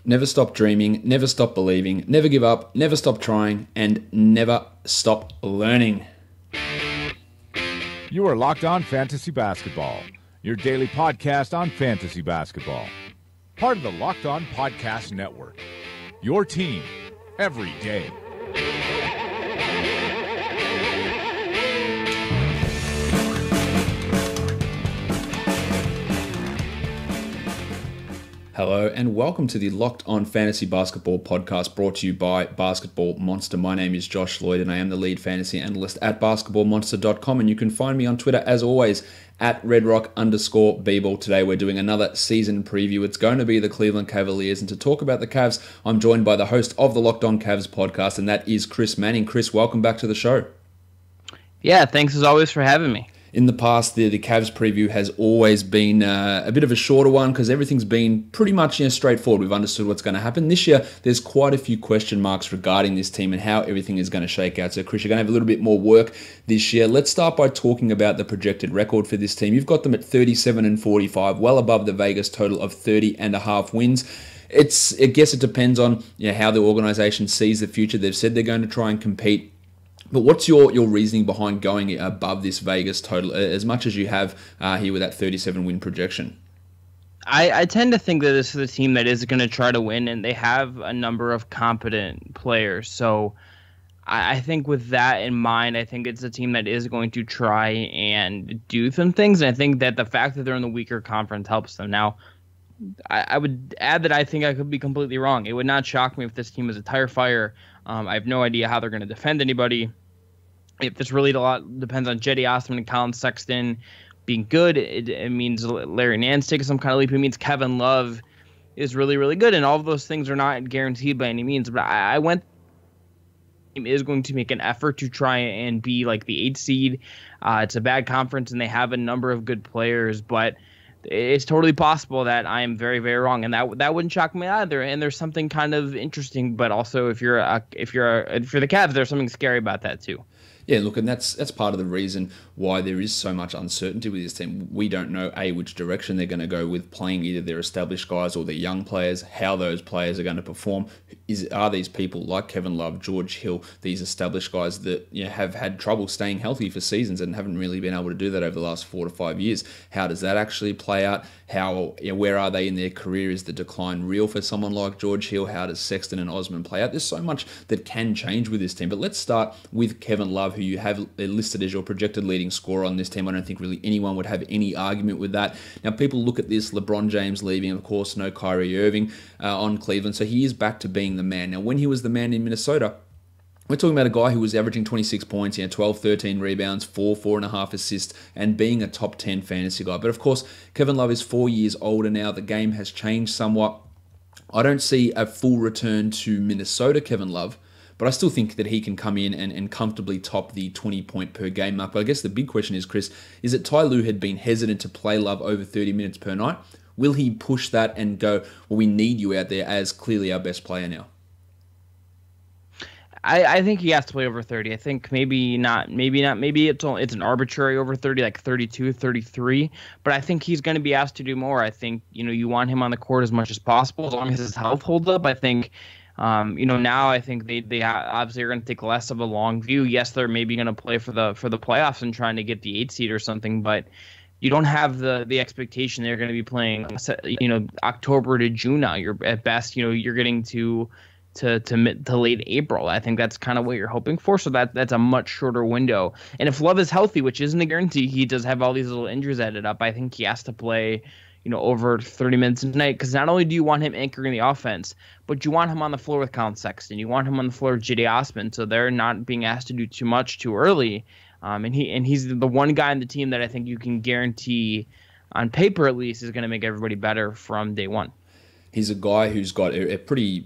Never stop dreaming, never stop believing, never give up, never stop trying, and never stop learning. You are Locked On Fantasy Basketball, your daily podcast on fantasy basketball. Part of the Locked On Podcast Network, your team every day. Hello and welcome to the Locked On Fantasy Basketball podcast brought to you by Basketball Monster. My name is Josh Lloyd and I am the lead fantasy analyst at basketballmonster.com, and you can find me on Twitter as always at redrock_bball. Today we're doing another season preview. It's going to be the Cleveland Cavaliers, and to talk about the Cavs, I'm joined by the host of the Locked On Cavs podcast, and that is Chris Manning. Chris, welcome back to the show. Yeah, thanks as always for having me. In the past, the Cavs preview has always been a bit of a shorter one because everything's been pretty much straightforward. We've understood what's going to happen. This year, there's quite a few question marks regarding this team and how everything is going to shake out. So, Chris, you're going to have a little bit more work this year. Let's start by talking about the projected record for this team. You've got them at 37-45, well above the Vegas total of 30.5 wins. I guess it depends on how the organization sees the future. They've said they're going to try and compete. But what's your reasoning behind going above this Vegas total as much as you have here with that 37-win projection? I tend to think that this is a team that is going to try to win, and they have a number of competent players. So I think with that in mind, I think it's a team that is going to try and do some things. And I think that the fact that they're in the weaker conference helps them. Now, I would add that I think I could be completely wrong. It would not shock me if this team is a tire fire. I have no idea how they're going to defend anybody. If this really depends on Cedi Osman and Collin Sexton being good, it means Larry Nance taking some kind of leap. It means Kevin Love is really, really good. And all of those things are not guaranteed by any means. But I went team is going to make an effort to try and be like the 8th seed. It's a bad conference, and they have a number of good players. But it's totally possible that I am very, very wrong, and that wouldn't shock me either. And there's something kind of interesting, but also if you're the Cavs, there's something scary about that too. Yeah, look, and that's part of the reason why there is so much uncertainty with this team. We don't know, which direction they're going to go with playing either their established guys or their young players, how those players are going to perform. Are these people like Kevin Love, George Hill, these established guys that have had trouble staying healthy for seasons and haven't really been able to do that over the last 4 to 5 years? How does that actually play out? Where are they in their career? Is the decline real for someone like George Hill? How does Sexton and Osman play out? There's so much that can change with this team. But let's start with Kevin Love, who you have listed as your projected leading scorer on this team. I don't think really anyone would have any argument with that. Now, people look at this, LeBron James leaving, of course, no Kyrie Irving on Cleveland, so he is back to being the man. Now, when he was the man in Minnesota, we're talking about a guy who was averaging 26 points, 12, 13 rebounds, 4.5 assists, and being a top 10 fantasy guy. But of course, Kevin Love is 4 years older now. The game has changed somewhat. I don't see a full return to Minnesota Kevin Love, but I still think that he can come in and comfortably top the 20-point per game mark. But I guess the big question is, Chris, is that Ty Lue had been hesitant to play Love over 30 minutes per night. Will he push that and go, well, we need you out there as clearly our best player now? I think he has to play over 30. I think maybe not. Maybe it's an arbitrary over 30, like 32, 33. But I think he's going to be asked to do more. I think, you want him on the court as much as possible, as long as his health holds up. I think, now I think they obviously are going to take less of a long view. Yes, they're maybe going to play for the playoffs and trying to get the 8th seed or something, but you don't have the expectation they're going to be playing, October to June now. You're at best, you're getting to mid to late April. I think that's kind of what you're hoping for. So that's a much shorter window. And if Love is healthy, which isn't a guarantee, he does have all these little injuries added up. I think he has to play, over 30 minutes a night, because not only do you want him anchoring the offense, but you want him on the floor with Collin Sexton. You want him on the floor with Cedi Osman, so they're not being asked to do too much too early. And he's the one guy on the team that I think you can guarantee, on paper at least, is going to make everybody better from day one. He's a guy who's got a pretty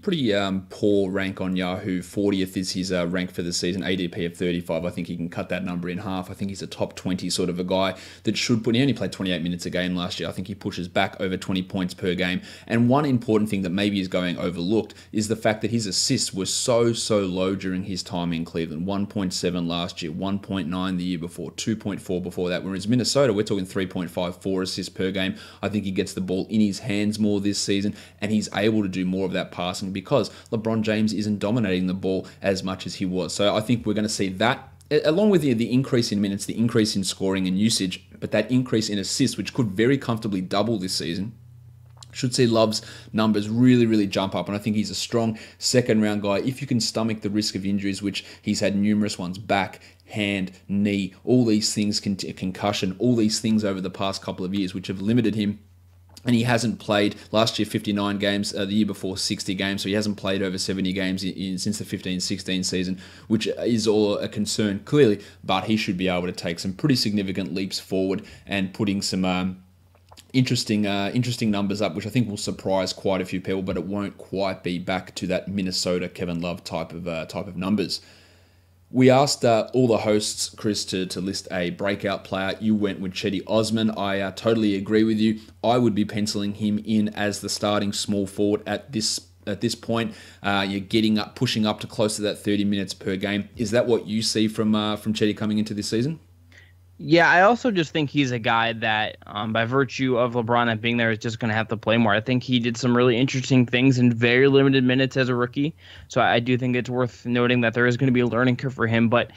poor rank on Yahoo. 40th is his rank for the season, ADP of 35. I think he can cut that number in half. I think he's a top 20 sort of a guy that should put. He only played 28 minutes a game last year. I think he pushes back over 20 points per game. And one important thing that maybe is going overlooked is the fact that his assists were so low during his time in Cleveland. 1.7 last year, 1.9 the year before, 2.4 before that. Whereas Minnesota, we're talking 3.54 assists per game. I think he gets the ball in his hands more this season. and he's able to do more of that passing because LeBron James isn't dominating the ball as much as he was. So I think we're going to see that, along with the increase in minutes, the increase in scoring and usage, but that increase in assists, which could very comfortably double this season, should see Love's numbers really, really jump up. And I think he's a strong second-round guy if you can stomach the risk of injuries, which he's had numerous ones: back, hand, knee, all these things, concussion, all these things over the past couple of years, which have limited him. And he hasn't played last year 59 games, the year before 60 games, so he hasn't played over 70 games since the 15-16 season, which is all a concern clearly, but he should be able to take some pretty significant leaps forward and putting some interesting numbers up, which I think will surprise quite a few people, but it won't quite be back to that Minnesota Kevin Love type of numbers. We asked all the hosts, Chris, to list a breakout player. You went with Cedi Osman. I totally agree with you. I would be penciling him in as the starting small forward at this point. You're pushing up to close to that 30 minutes per game. Is that what you see from Cedi coming into this season? Yeah, I also just think he's a guy that, by virtue of LeBron not being there, is just going to have to play more. I think he did some really interesting things in very limited minutes as a rookie. So I do think it's worth noting that there is going to be a learning curve for him. But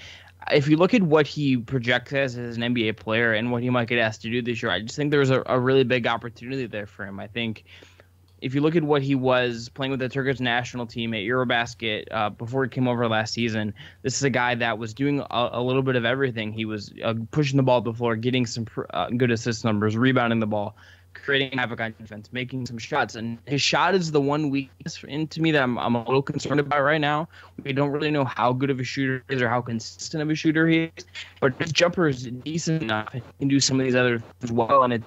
if you look at what he projects as an NBA player and what he might get asked to do this year, I just think there's a really big opportunity there for him. I think if you look at what he was playing with the Turkish national team at Eurobasket before he came over last season, this is a guy that was doing a little bit of everything. He was pushing the ball to the floor, getting some good assist numbers, rebounding the ball, creating havoc on defense, making some shots. And his shot is the one weakness to me that I'm a little concerned about right now. We don't really know how good of a shooter he is or how consistent of a shooter he is. But his jumper is decent enough. He can do some of these other things well, and it's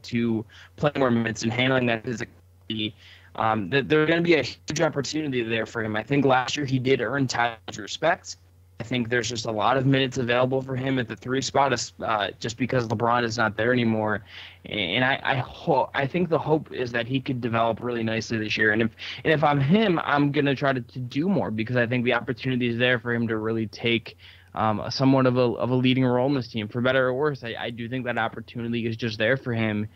to play more minutes and handling that physically. There's going to be a huge opportunity there for him. I think last year he did earn Tyler's respect. I think there's just a lot of minutes available for him at the 3 spot, just because LeBron is not there anymore. And I think the hope is that he could develop really nicely this year. And if I'm him, I'm going to try to do more, because I think the opportunity is there for him to really take somewhat of a leading role in this team, for better or worse. I do think that opportunity is just there for him.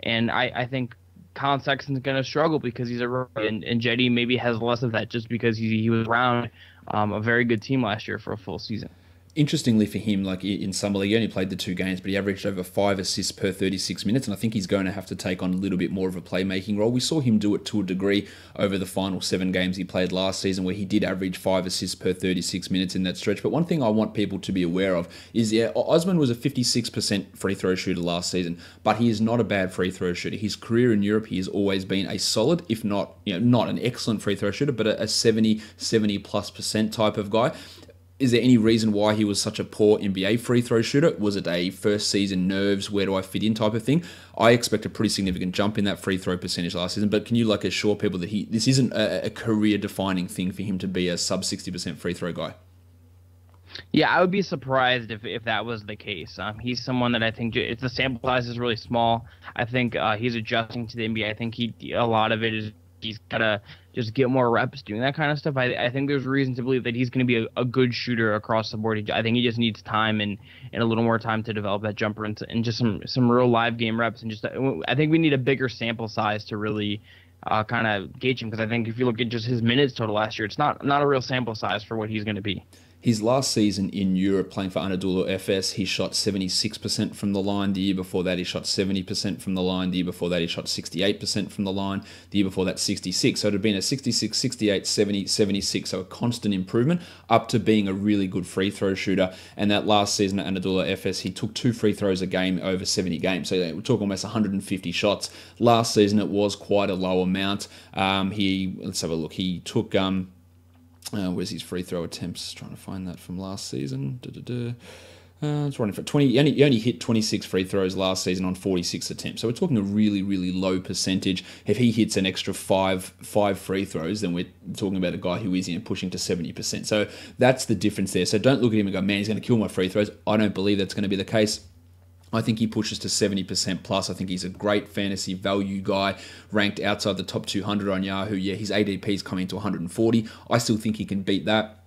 And I think Collin Sexton's going to struggle because he's a rookie, and Cedi maybe has less of that just because he was around a very good team last year for a full season. Interestingly for him, like in Summer League, he only played the 2 games, but he averaged over 5 assists per 36 minutes, and I think he's going to have to take on a little bit more of a playmaking role. We saw him do it to a degree over the final 7 games he played last season, where he did average 5 assists per 36 minutes in that stretch. But one thing I want people to be aware of is, Osman was a 56% free throw shooter last season, but he is not a bad free throw shooter. His career in Europe, he has always been a solid, if not, not an excellent free throw shooter, but a 70+% type of guy. Is there any reason why he was such a poor NBA free throw shooter? Was it a first season nerves, where do I fit in type of thing? I expect a pretty significant jump in that free throw percentage last season, but can you assure people that this isn't a career defining thing for him to be a sub 60% free throw guy? Yeah, I would be surprised if that was the case. He's someone that I think the sample size is really small. I think he's adjusting to the NBA. I think a lot of it is he's got to just get more reps doing that kind of stuff. I think there's reason to believe that he's going to be a good shooter across the board. I think he just needs time and a little more time to develop that jumper and just some real live game reps. And I think we need a bigger sample size to really kind of gauge him, because I think if you look at just his minutes total last year, it's not a real sample size for what he's going to be. His last season in Europe playing for Anadolu Efes, he shot 76% from the line. The year before that, he shot 70% from the line. The year before that, he shot 68% from the line. The year before that, 66. So it had been a 66, 68, 70, 76. So a constant improvement up to being a really good free throw shooter. And that last season at Anadolu Efes, he took 2 free throws a game over 70 games. So we're talking almost 150 shots. Last season, it was quite a low amount. Let's have a look. He took... where's his free throw attempts? Trying to find that from last season. It's running for 20. He only hit 26 free throws last season on 46 attempts. So we're talking a really, really low percentage. If he hits an extra five free throws, then we're talking about a guy who is pushing to 70%. So that's the difference there. So don't look at him and go, man, he's going to kill my free throws. I don't believe that's going to be the case. I think he pushes to 70% plus. I think he's a great fantasy value guy, ranked outside the top 200 on Yahoo. Yeah, his ADP is coming to 140. I still think he can beat that.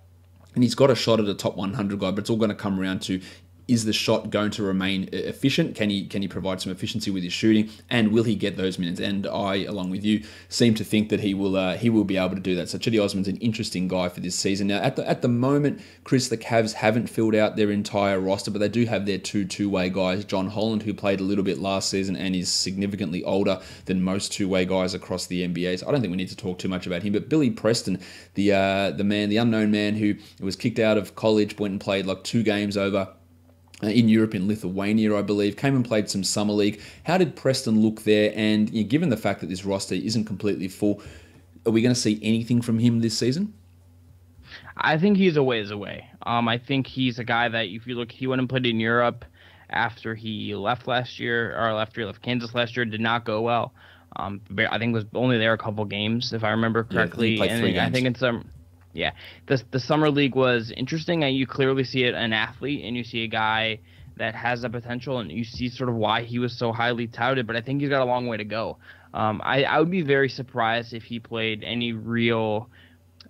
And he's got a shot at a top 100 guy, but it's all going to come around to is the shot going to remain efficient? Can he provide some efficiency with his shooting? And will he get those minutes? And I, along with you, seem to think that he will be able to do that. So Cedi Osman's an interesting guy for this season. Now, at the moment, Chris, the Cavs haven't filled out their entire roster, but they do have their two-way guys. John Holland, who played a little bit last season and is significantly older than most two-way guys across the NBA. So I don't think we need to talk too much about him. But Billy Preston, the unknown man who was kicked out of college, went and played like 2 games over in Europe, in Lithuania, I believe, came and played some summer league. How did Preston look there? And given the fact that this roster isn't completely full, are we going to see anything from him this season? I think he's a ways away. I think he's a guy that if you look, he went and played in Europe after he left last year, or after he left Kansas last year. Did not go well. I think was only there a couple games, if I remember correctly. Yeah, he played 3 games. I think it's Yeah, the summer league was interesting. And you clearly see an athlete, and you see a guy that has the potential, and you see sort of why he was so highly touted. But I think he's got a long way to go. I would be very surprised if he played any real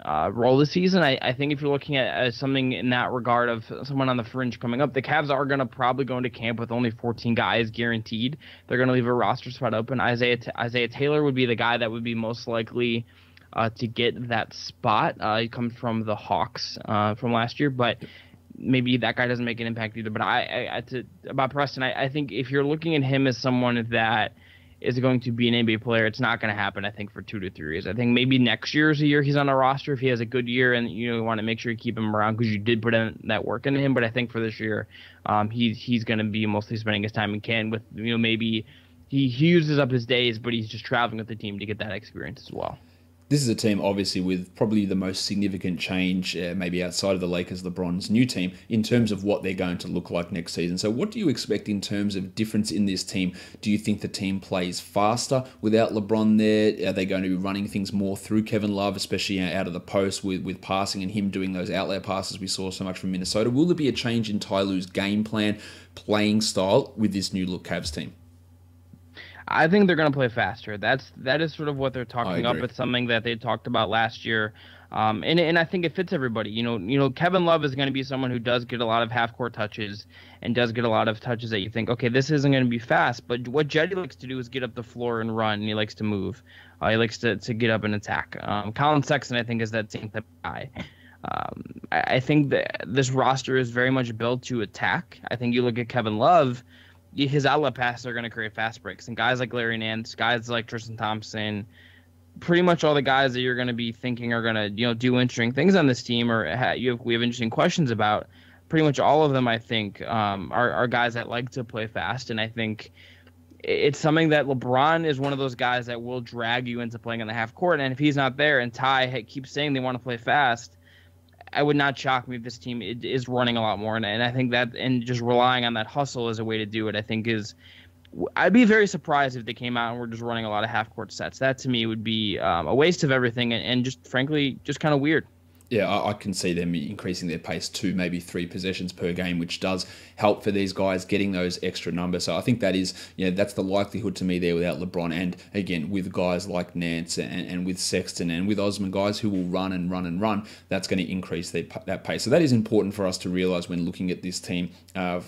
role this season. I think if you're looking at something in that regard of someone on the fringe coming up, the Cavs are going to probably go into camp with only 14 guys guaranteed. They're going to leave a roster spot open. Isaiah Taylor would be the guy that would be most likely to get that spot. He comes from the Hawks from last year, but maybe that guy doesn't make an impact either. But about Preston, I think if you're looking at him as someone that is going to be an NBA player, it's not going to happen, I think, for 2 to 3 years. I think maybe next year is a year he's on a roster if he has a good year, and you want to make sure you keep him around because you did put in that work into him. But I think for this year, he's going to be mostly spending his time in Canton with, maybe he uses up his days, but he's just traveling with the team to get that experience as well. This is a team, obviously, with probably the most significant change, maybe outside of the Lakers, LeBron's new team, in terms of what they're going to look like next season. So what do you expect in terms of difference in this team? Do you think the team plays faster without LeBron there? Are they going to be running things more through Kevin Love, especially out of the post with passing and him doing those outlet passes we saw so much from Minnesota? Will there be a change in Ty Lue's game plan, playing style with this new look Cavs team? I think they're going to play faster. That is sort of what they're talking up. It's something that they talked about last year, and I think it fits everybody. Kevin Love is going to be someone who does get a lot of half-court touches and does get a lot of touches that you think, okay, this isn't going to be fast. But what Cedi likes to do is get up the floor and run, and he likes to move. He likes to get up and attack. Collin Sexton, I think, is that same type of guy. I think that this roster is very much built to attack. I think you look at Kevin Love, his outlet passes are going to create fast breaks. And guys like Larry Nance, guys like Tristan Thompson, pretty much all the guys that you're going to be thinking are going to do interesting things on this team or we have interesting questions about, pretty much all of them, I think, are guys that like to play fast. And I think it's something that LeBron is one of those guys that will drag you into playing on the half court. And if he's not there and Ty keeps saying they want to play fast, I would not shock me if this team is running a lot more. And I think that, and just relying on that hustle as a way to do it, I think I'd be very surprised if they came out and were just running a lot of half-court sets. That, to me, would be a waste of everything and just, frankly, just kind of weird. Yeah, I can see them increasing their pace to maybe 3 possessions per game, which does help for these guys getting those extra numbers. So I think that is, that's the likelihood to me there without LeBron. And again, with guys like Nance and with Sexton and with Osman, guys who will run and run and run, that's going to increase that pace. So that is important for us to realize when looking at this team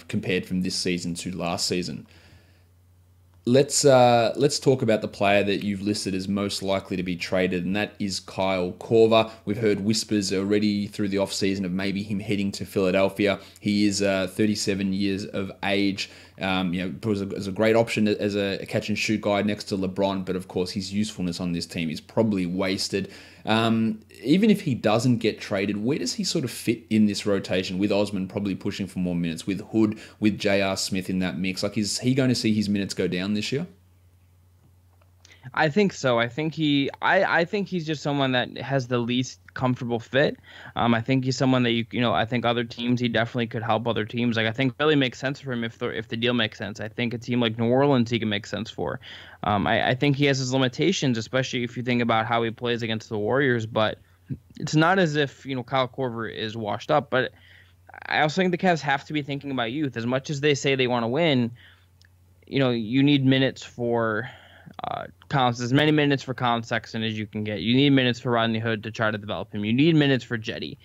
compared from this season to last season. Let's talk about the player that you've listed as most likely to be traded, and that is Kyle Korver. We've heard whispers already through the offseason of maybe him heading to Philadelphia. He is 37 years of age. Was a great option as a catch and shoot guy next to LeBron, but of course his usefulness on this team is probably wasted. Even if he doesn't get traded, where does he sort of fit in this rotation with Osman probably pushing for more minutes, with Hood, with J.R. Smith in that mix? Like, is he going to see his minutes go down this year? I think so. I think he's just someone that has the least comfortable fit. I think he's someone that I think other teams, he definitely could help other teams. Like, I think Philly makes sense for him if the deal makes sense. I think a team like New Orleans he can make sense for. I think he has his limitations, especially if you think about how he plays against the Warriors. But it's not as if Kyle Korver is washed up. But I also think the Cavs have to be thinking about youth. As much as they say they want to win, you need minutes for as many minutes for Collin Sexton as you can get. You need minutes for Rodney Hood to try to develop him. You need minutes for Cedi.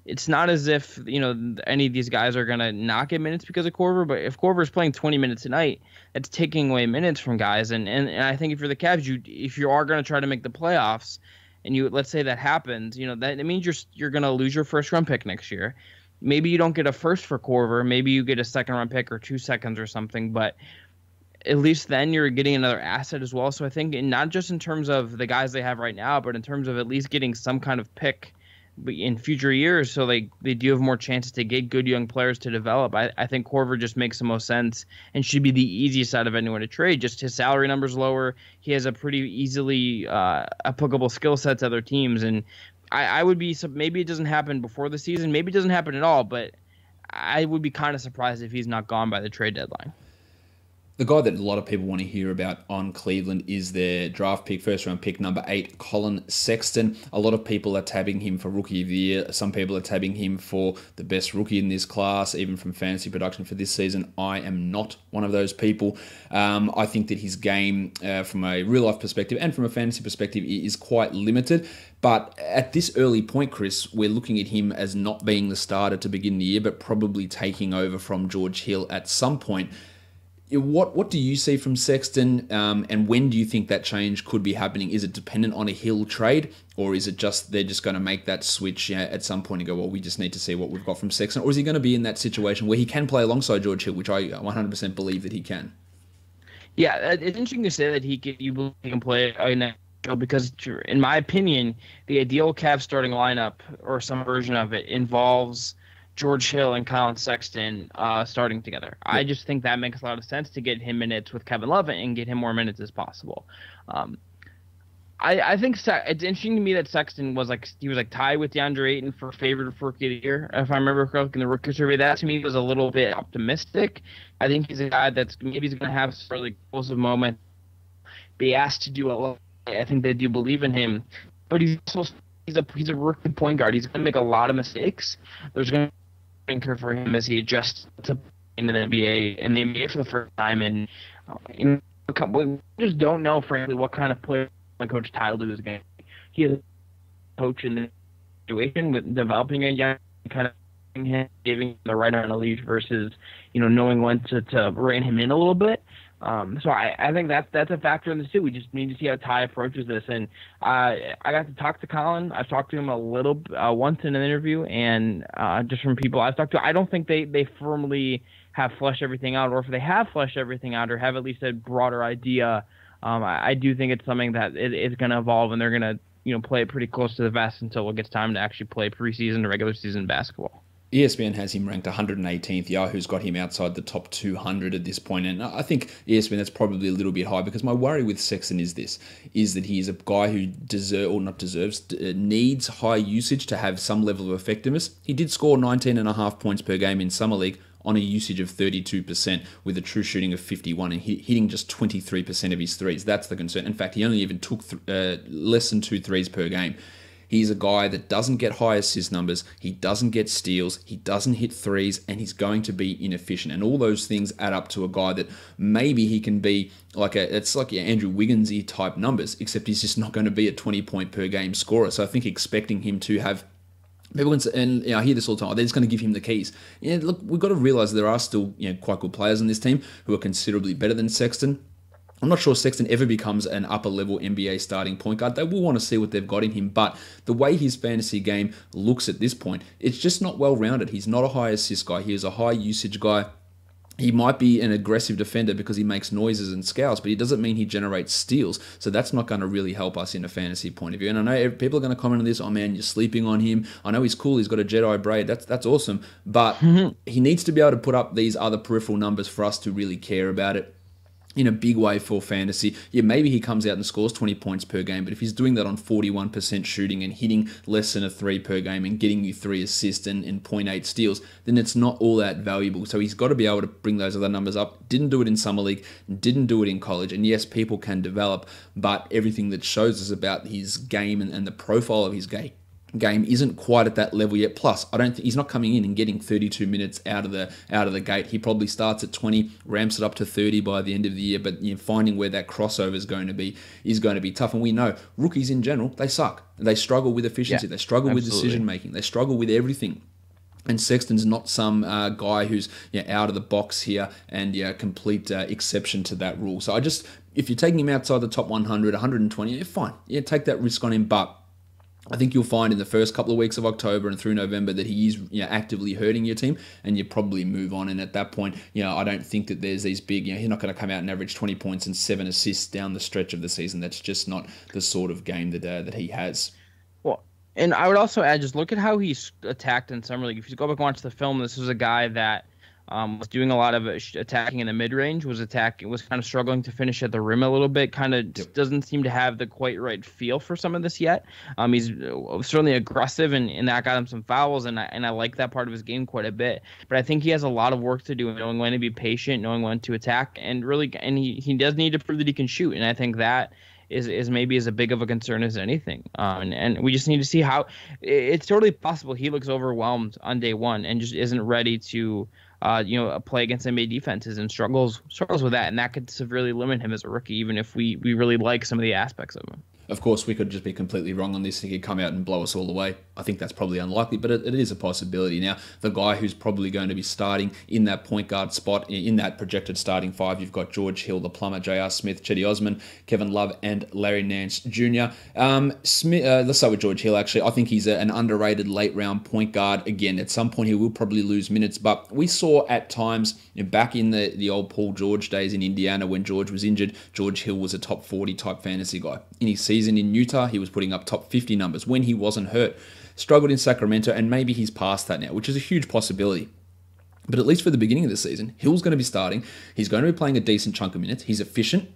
it's not as if, any of these guys are going to not get minutes because of Korver, but if Korver is playing 20 minutes a night, that's taking away minutes from guys. And I think if you're the Cavs, if you are going to try to make the playoffs, and let's say that happens, that means you're going to lose your first round pick next year. Maybe you don't get a first for Korver, maybe you get a second round pick or 2 seconds or something, but at least then you're getting another asset as well. So I think not just in terms of the guys they have right now, but in terms of at least getting some kind of pick in future years, so they do have more chances to get good young players to develop. I think Korver just makes the most sense and should be the easiest out of anyone to trade. Just his salary number's lower. He has a pretty easily applicable skill set to other teams. And I would be, maybe it doesn't happen before the season. Maybe it doesn't happen at all, but I would be kind of surprised if he's not gone by the trade deadline. The guy that a lot of people want to hear about on Cleveland is their draft pick, first round pick, number 8, Collin Sexton. A lot of people are tabbing him for Rookie of the Year. Some people are tabbing him for the best rookie in this class, even from fantasy production for this season. I am not one of those people. I think that his game, from a real-life perspective and from a fantasy perspective, is quite limited. But at this early point, Chris, we're looking at him as not being the starter to begin the year, but probably taking over from George Hill at some point. What do you see from Sexton, and when do you think that change could be happening? Is it dependent on a Hill trade, or is it just they're just going to make that switch at some point and go, well, we just need to see what we've got from Sexton? Or is he going to be in that situation where he can play alongside George Hill, which I 100% believe that he can? Yeah, it's interesting to say that you believe he can play because, in my opinion, the ideal Cavs starting lineup, or some version of it, involves George Hill and Collin Sexton starting together. Yeah. I just think that makes a lot of sense to get him minutes with Kevin Love and get him more minutes as possible. I think it's interesting to me that Sexton was tied with DeAndre Ayton for favorite Rookie of the Year, if I remember correctly, in the rookie survey. That to me was a little bit optimistic. I think he's a guy that's maybe he's going to have some really explosive moment, be asked to do a lot. I think they do believe in him, but he's a rookie point guard. He's going to make a lot of mistakes. There's going to curve for him as he adjusts to in the NBA for the first time, and we just don't know, frankly, what kind of player Coach Title is going to be. He is a coach in this situation with developing a young kind of giving him the right amount of leash versus knowing when to rein him in a little bit. So I think that's a factor in this too. We just need to see how Ty approaches this. And I got to talk to Collin. I've talked to him a little once in an interview, and just from people I've talked to, I don't think they firmly have fleshed everything out, or if they have fleshed everything out or have at least a broader idea. I do think it's something that it's going to evolve, and they're going to play it pretty close to the vest until it gets time to actually play preseason or regular season basketball. ESPN has him ranked 118th. Yahoo's got him outside the top 200 at this point. And I think ESPN, that's probably a little bit high, because my worry with Sexton is that he is a guy who needs high usage to have some level of effectiveness. He did score 19.5 points per game in Summer League on a usage of 32% with a true shooting of 51 and hitting just 23% of his threes. That's the concern. In fact, he only even took less than 2 threes per game. He's a guy that doesn't get high assist numbers, he doesn't get steals, he doesn't hit threes, and he's going to be inefficient. And all those things add up to a guy that maybe he can be it's like Andrew Wiggins-y type numbers, except he's just not going to be a 20-point per game scorer. So I think expecting him to have people, and I hear this all the time, they're just going to give him the keys. Look, we've got to realize there are still quite good players on this team who are considerably better than Sexton. I'm not sure Sexton ever becomes an upper-level NBA starting point guard. They will want to see what they've got in him, but the way his fantasy game looks at this point, it's just not well-rounded. He's not a high assist guy. He is a high-usage guy. He might be an aggressive defender because he makes noises and scouts, but he doesn't mean he generates steals, so that's not going to really help us in a fantasy point of view. And I know people are going to comment on this, oh man, you're sleeping on him. I know he's cool, he's got a Jedi braid, that's awesome, but he needs to be able to put up these other peripheral numbers for us to really care about it in a big way for fantasy. Yeah, maybe he comes out and scores 20 points per game, but if he's doing that on 41% shooting and hitting less than a 3 per game and getting you 3 assists and 0.8 steals, then it's not all that valuable. So he's got to be able to bring those other numbers up. Didn't do it in Summer League, didn't do it in college, and yes, people can develop, but everything that shows us about his game and the profile of his game game isn't quite at that level yet. Plus, I don't think he's not coming in and getting 32 minutes out of the gate. He probably starts at 20, ramps it up to 30 by the end of the year. But finding where that crossover is going to be tough. And we know rookies in general, they suck. They struggle with efficiency. They struggle with decision making. They struggle with everything. And Sexton's not some guy who's out of the box here and complete exception to that rule. So if you're taking him outside the top 100, 120, fine. Take that risk on him, but I think you'll find in the first couple of weeks of October and through November that he is actively hurting your team, and you probably move on. And at that point, I don't think that there's these big, he's not going to come out and average 20 points and 7 assists down the stretch of the season. That's just not the sort of game that he has. Well, and I would also add, just look at how he's attacked in summer league. If you go back and watch the film, this was a guy that was doing a lot of attacking in the mid-range, was kind of struggling to finish at the rim a little bit, doesn't seem to have the quite right feel for some of this yet. He's certainly aggressive, and that got him some fouls, and I like that part of his game quite a bit. But I think he has a lot of work to do, knowing when to be patient, knowing when to attack, and he does need to prove that he can shoot, and I think that is maybe as big of a concern as anything. And we just need to see how it's totally possible he looks overwhelmed on day one and just isn't ready to play against NBA defenses and struggles with that, and that could severely limit him as a rookie, even if we really like some of the aspects of him. Of course, we could just be completely wrong on this. He could come out and blow us all away. I think that's probably unlikely, but it is a possibility. Now, the guy who's probably going to be starting in that point guard spot, in that projected starting five, you've got George Hill, the plumber, J.R. Smith, Cedi Osman, Kevin Love, and Larry Nance Jr. Let's start with George Hill, actually. I think he's an underrated late-round point guard. Again, at some point, he will probably lose minutes, but we saw at times, back in the old Paul George days in Indiana when George was injured, George Hill was a top 40 type fantasy guy. In his season in Utah, he was putting up top 50 numbers when he wasn't hurt. Struggled in Sacramento, and maybe he's past that now, which is a huge possibility. But at least for the beginning of the season, Hill's going to be starting. He's going to be playing a decent chunk of minutes. He's efficient.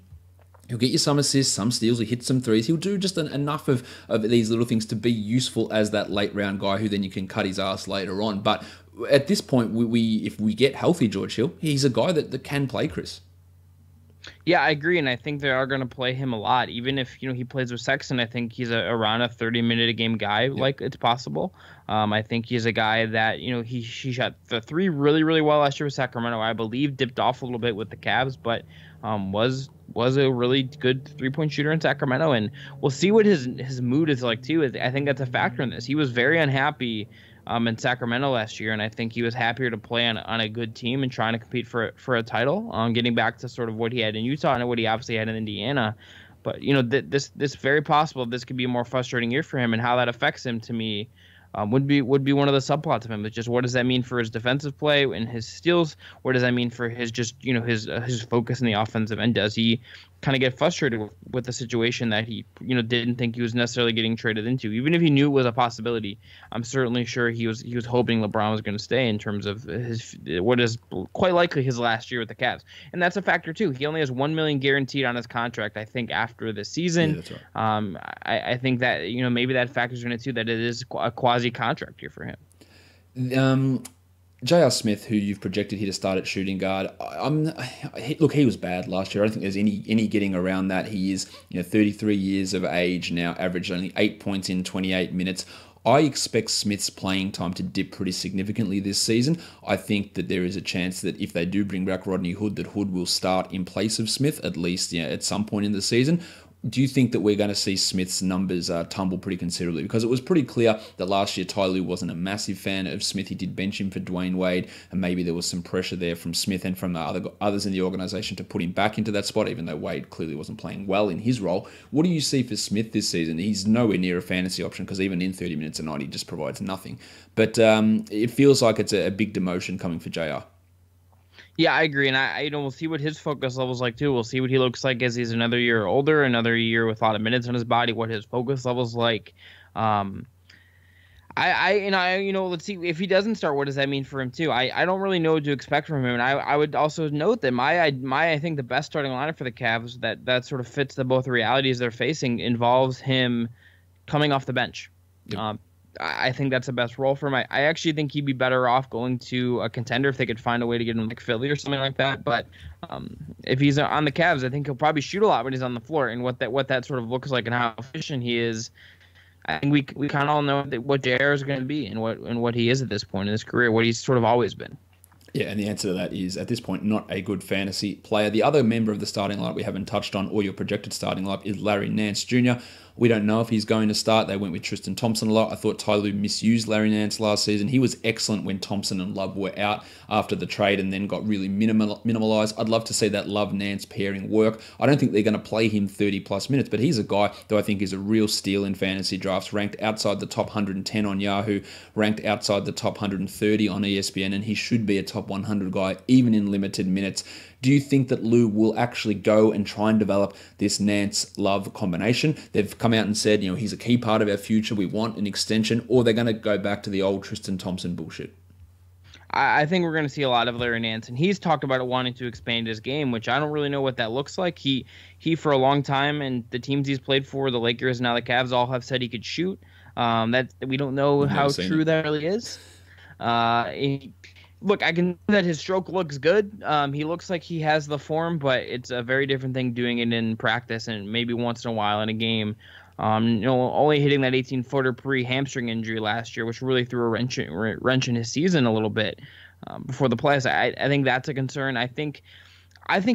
He'll get you some assists, some steals, he'll hit some threes. He'll do just enough of these little things to be useful as that late round guy who then you can cut his ass later on. But at this point, if we get healthy George Hill, he's a guy that can play, Chris. Yeah, I agree, and I think they are going to play him a lot. Even if he plays with Sexton, I think he's around a 30-minute-a-game guy. Yep. Like it's possible. I think he's a guy that he shot the three really, really well last year with Sacramento. I believe dipped off a little bit with the Cavs, but was a really good 3-point shooter in Sacramento. And we'll see what his mood is like too. I think that's a factor in this. He was very unhappy in Sacramento last year, and I think he was happier to play on a good team and trying to compete for a title, getting back to sort of what he had in Utah and what he obviously had in Indiana. But this very possible this could be a more frustrating year for him, and how that affects him to me would be one of the subplots of him. It's just, what does that mean for his defensive play and his steals? What does that mean for his his focus in the offensive end? Does he kind of get frustrated with the situation that he didn't think he was necessarily getting traded into? Even if he knew it was a possibility, I'm certainly sure he was hoping LeBron was going to stay in terms of what is quite likely his last year with the Cavs. And that's a factor too. He only has $1 million guaranteed on his contract, I think, after the season. Yeah, that's right. I think that maybe that factors in it too, that it is a quasi contract year for him. J.R. Smith, who you've projected here to start at shooting guard, he was bad last year. I don't think there's any getting around that. He is 33 years of age now, averaged only 8 points in 28 minutes. I expect Smith's playing time to dip pretty significantly this season. I think that there is a chance that if they do bring back Rodney Hood, that Hood will start in place of Smith, at least at some point in the season. Do you think that we're going to see Smith's numbers tumble pretty considerably? Because it was pretty clear that last year Ty Lue wasn't a massive fan of Smith. He did bench him for Dwayne Wade, and maybe there was some pressure there from Smith and from others in the organization to put him back into that spot, even though Wade clearly wasn't playing well in his role. What do you see for Smith this season? He's nowhere near a fantasy option, because even in 30 minutes a night, he just provides nothing. But it feels like it's a big demotion coming for JR. Yeah, I agree, and we'll see what his focus level's like too. We'll see what he looks like as he's another year older, another year with a lot of minutes on his body. What his focus level's like. Let's see if he doesn't start. What does that mean for him too? I don't really know what to expect from him, and I would also note that I think the best starting lineup for the Cavs that sort of fits the both realities they're facing involves him coming off the bench. Yep. I think that's the best role for him. I actually think he'd be better off going to a contender if they could find a way to get him like Philly or something like that. But if he's on the Cavs, I think he'll probably shoot a lot when he's on the floor. And what that sort of looks like and how efficient he is I think we kind of all know what JR is going to be and what he is at this point in his career, what he's sort of always been. Yeah, and the answer to that is, at this point, not a good fantasy player. The other member of the starting lineup we haven't touched on, or your projected starting lineup, is Larry Nance Jr. We don't know if he's going to start. They went with Tristan Thompson a lot. I thought Ty Lue misused Larry Nance last season. He was excellent when Thompson and Love were out after the trade and then got really minimalized. I'd love to see that Love-Nance pairing work. I don't think they're going to play him 30-plus minutes, but he's a guy that I think is a real steal in fantasy drafts, ranked outside the top 110 on Yahoo, ranked outside the top 130 on ESPN, and he should be a top 100 guy, even in limited minutes. Do you think that Lue will actually go and try and develop this Nance-Love combination? They've come out and said, he's a key part of our future. We want an extension, or they're going to go back to the old Tristan Thompson bullshit? I think we're going to see a lot of Larry Nance, and he's talked about wanting to expand his game, which I don't really know what that looks like. He for a long time, and the teams he's played for, the Lakers and now the Cavs, all have said he could shoot. That we don't know how true that really is. Look, I can see that his stroke looks good. He looks like he has the form, but it's a very different thing doing it in practice and maybe once in a while in a game. Only hitting that 18-footer pre-hamstring injury last year, which really threw a wrench in his season a little bit before the playoffs. I think that's a concern. I think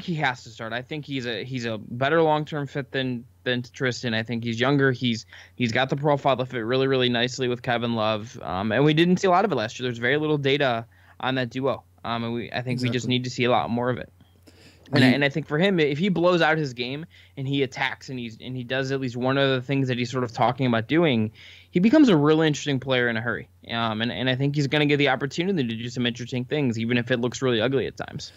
he has to start. I think he's a better long-term fit than Tristan. I think he's younger. He's got the profile to fit really, really nicely with Kevin Love. And we didn't see a lot of it last year. There's very little data on that duo. I think we just need to see a lot more of it. And I think for him, if he blows out his game and he attacks and he does at least one of the things that he's sort of talking about doing, he becomes a really interesting player in a hurry. And I think he's going to get the opportunity to do some interesting things, even if it looks really ugly at times.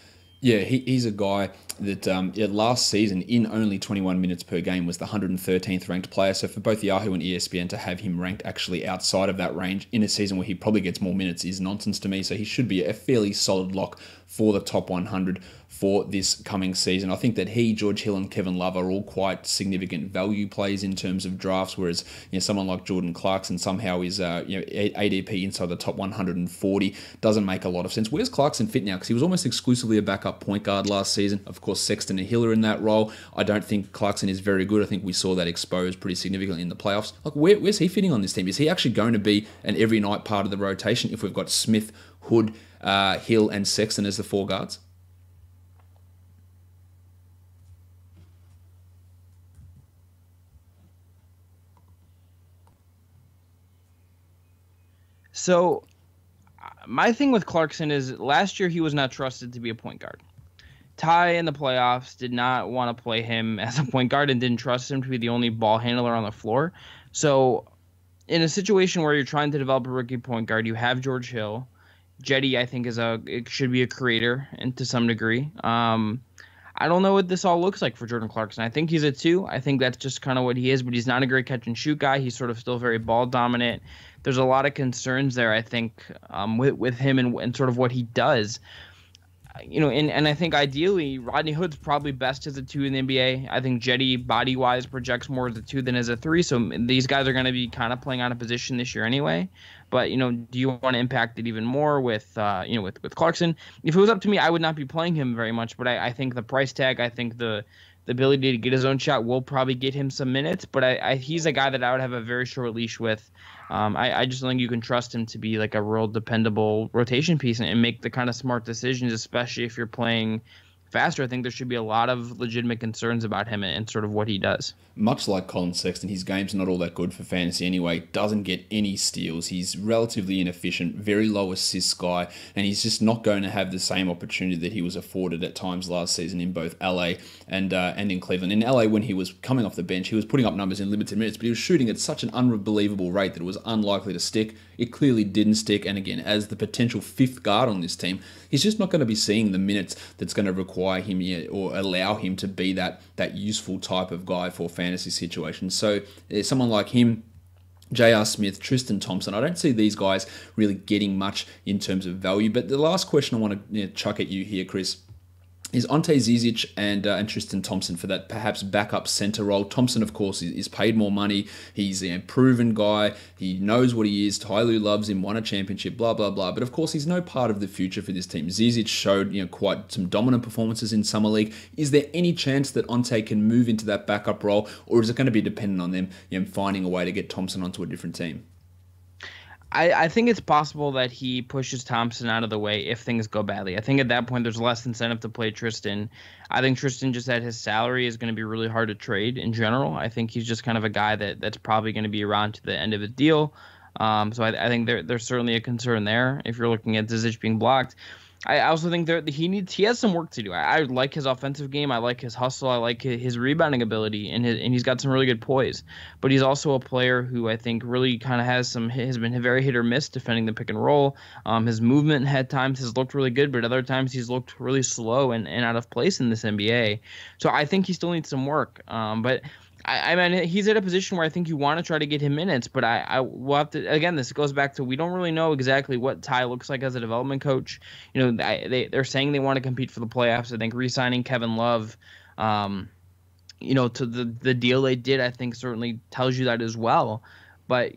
Yeah, he's a guy that last season, in only 21 minutes per game, was the 113th ranked player. So for both Yahoo and ESPN to have him ranked actually outside of that range in a season where he probably gets more minutes is nonsense to me. So he should be a fairly solid lock for the top 100 for this coming season. I think that he, George Hill, and Kevin Love are all quite significant value plays in terms of drafts, whereas someone like Jordan Clarkson somehow is ADP inside the top 140 doesn't make a lot of sense. Where's Clarkson fit now? Because he was almost exclusively a backup point guard last season. Of course, Sexton and Hill are in that role. I don't think Clarkson is very good. I think we saw that exposed pretty significantly in the playoffs. Like, where's he fitting on this team? Is he actually going to be an every night part of the rotation if we've got Smith, Hood, Hill, and Sexton as the four guards? So my thing with Clarkson is last year he was not trusted to be a point guard. Ty in the playoffs did not want to play him as a point guard and didn't trust him to be the only ball handler on the floor. So in a situation where you're trying to develop a rookie point guard, you have George Hill. Cedi, I think, it should be a creator and to some degree. I don't know what this all looks like for Jordan Clarkson. I think he's a 2. I think that's just kind of what he is, but he's not a great catch and shoot guy. He's sort of still very ball dominant. There's a lot of concerns there, I think, with him and sort of what he does. And I think ideally Rodney Hood's probably best as a 2 in the NBA. I think Cedi body-wise projects more as a 2 than as a 3. So these guys are going to be kind of playing on a position this year anyway. But do you want to impact it even more with Clarkson? If it was up to me, I would not be playing him very much. But I think the price tag, I think the ability to get his own shot will probably get him some minutes. But he's a guy that I would have a very short leash with. I just don't think you can trust him to be like a real dependable rotation piece and make the kind of smart decisions, especially if you're playing faster. I think there should be a lot of legitimate concerns about him and sort of what he does. Much like Collin Sexton, his game's not all that good for fantasy anyway. Doesn't get any steals. He's relatively inefficient, very low assist guy, and he's just not going to have the same opportunity that he was afforded at times last season in both LA and in Cleveland. In LA, when he was coming off the bench, he was putting up numbers in limited minutes, but he was shooting at such an unbelievable rate that it was unlikely to stick. It clearly didn't stick, and again, as the potential 5th guard on this team, he's just not going to be seeing the minutes that's going to require him or allow him to be that useful type of guy for fantasy situations. So someone like him, J.R. Smith, Tristan Thompson, I don't see these guys really getting much in terms of value. But the last question I want to chuck at you here, Chris, is Ante Zizic and Tristan Thompson for that perhaps backup center role. Thompson, of course, is paid more money. He's a proven guy. He knows what he is. Ty Lue loves him, won a championship, blah, blah, blah. But of course, he's no part of the future for this team. Zizic showed quite some dominant performances in Summer League. Is there any chance that Ante can move into that backup role, or is it going to be dependent on them finding a way to get Thompson onto a different team? I think it's possible that he pushes Thompson out of the way if things go badly. I think at that point there's less incentive to play Tristan. I think Tristan, just at his salary, is going to be really hard to trade in general. I think he's just kind of a guy that's probably going to be around to the end of his deal. So I think there's certainly a concern there if you're looking at Zizic being blocked. I also think he has some work to do. I like his offensive game. I like his hustle. I like his rebounding ability, and he's got some really good poise. But he's also a player who I think really kind of has been very hit or miss defending the pick and roll. His movement at times has looked really good, but other times he's looked really slow and out of place in this NBA. So I think he still needs some work. But I mean, he's at a position where I think you want to try to get him minutes, but I will have to, again, this goes back to, we don't really know exactly what Ty looks like as a development coach. They're saying they want to compete for the playoffs. I think re-signing Kevin Love, to the deal they did, I think certainly tells you that as well. But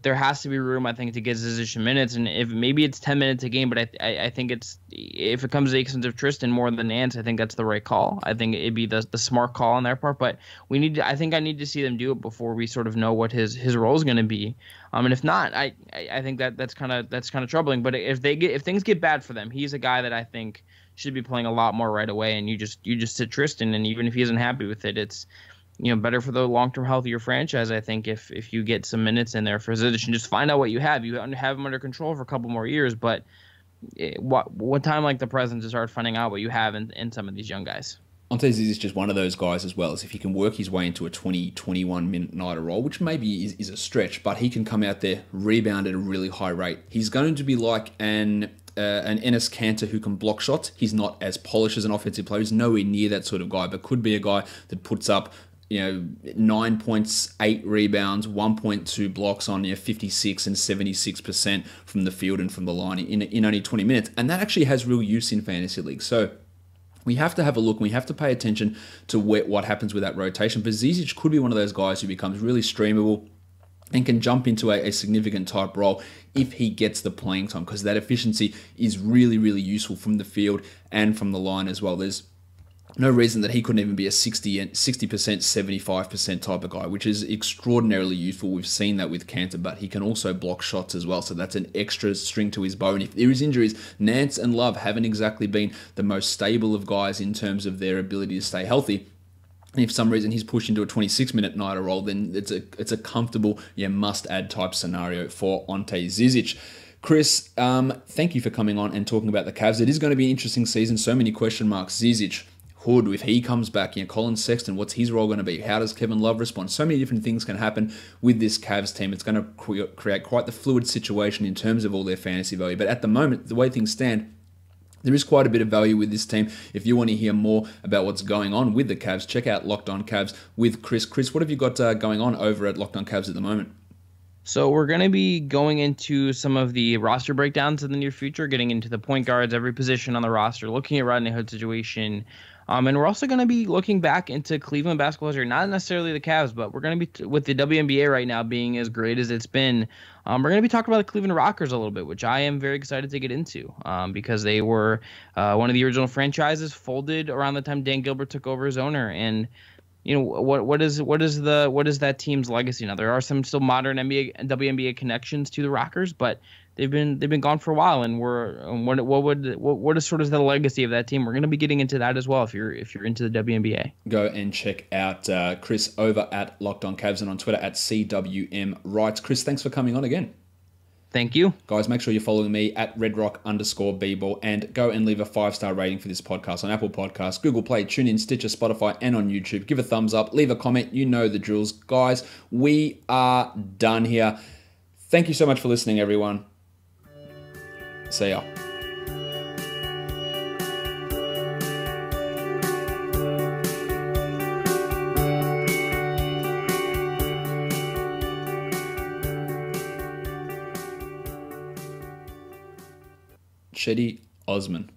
there has to be room, I think, to get Zizic minutes, and if maybe it's 10 minutes a game, but I think if it comes to the extent of Tristan more than Nance, I think that's the right call. I think it'd be the smart call on their part, but I think I need to see them do it before we sort of know what his role is going to be. And if not, I think that's kind of troubling. But if things get bad for them, he's a guy that I think should be playing a lot more right away, and you just sit Tristan, and even if he isn't happy with it, it's better for the long-term health of your franchise, I think, if you get some minutes in there for Zizic and just find out what you have. You have him under control for a couple more years, but what time like the present to start finding out what you have in some of these young guys? Ante Zizic is just one of those guys as well, as if he can work his way into a 20-21 minute night role, which maybe is a stretch, but he can come out there, rebound at a really high rate. He's going to be like an Enes Kanter who can block shots. He's not as polished as an offensive player. He's nowhere near that sort of guy, but could be a guy that puts up 9 points, 8 rebounds, 1.2 blocks on 56 and 76% from the field and from the line in only 20 minutes. And that actually has real use in fantasy league. So we have to have a look, and we have to pay attention to what happens with that rotation. But Zizic could be one of those guys who becomes really streamable and can jump into a significant type role if he gets the playing time, because that efficiency is really, really useful from the field and from the line as well. There's no reason that he couldn't even be a 60%, 75% type of guy, which is extraordinarily useful. We've seen that with Kanter, but he can also block shots as well, so that's an extra string to his bow. And if there is injuries, Nance and Love haven't exactly been the most stable of guys in terms of their ability to stay healthy. And if for some reason he's pushed into a 26-minute night role, then it's a comfortable, must-add type scenario for Ante Zizic. Chris, thank you for coming on and talking about the Cavs. It is going to be an interesting season, so many question marks. Zizic, Hood, if he comes back, Collin Sexton, what's his role going to be? How does Kevin Love respond? So many different things can happen with this Cavs team. It's going to create quite the fluid situation in terms of all their fantasy value. But at the moment, the way things stand, there is quite a bit of value with this team. If you want to hear more about what's going on with the Cavs, check out Locked On Cavs with Chris. Chris, what have you got going on over at Locked On Cavs at the moment? So we're going to be going into some of the roster breakdowns in the near future, getting into the point guards, every position on the roster, looking at Rodney Hood's situation. And we're also going to be looking back into Cleveland basketball history, not necessarily the Cavs, but we're going to be, with the WNBA right now being as great as it's been, we're going to be talking about the Cleveland Rockers a little bit, which I am very excited to get into because they were one of the original franchises, folded around the time Dan Gilbert took over as owner. And what is that team's legacy now? There are some still modern NBA and WNBA connections to the Rockers, but they've been gone for a while, and what is sort of the legacy of that team? We're going to be getting into that as well if you're into the WNBA. Go and check out Chris over at Locked On Cavs and on Twitter at CWM Rights. Chris, thanks for coming on again. Thank you. Guys, make sure you're following me at redrock_bball and go and leave a 5-star rating for this podcast on Apple Podcasts, Google Play, TuneIn, Stitcher, Spotify, and on YouTube. Give a thumbs up, leave a comment. You know the drills. Guys, we are done here. Thank you so much for listening, everyone. See ya. Cedi Osman.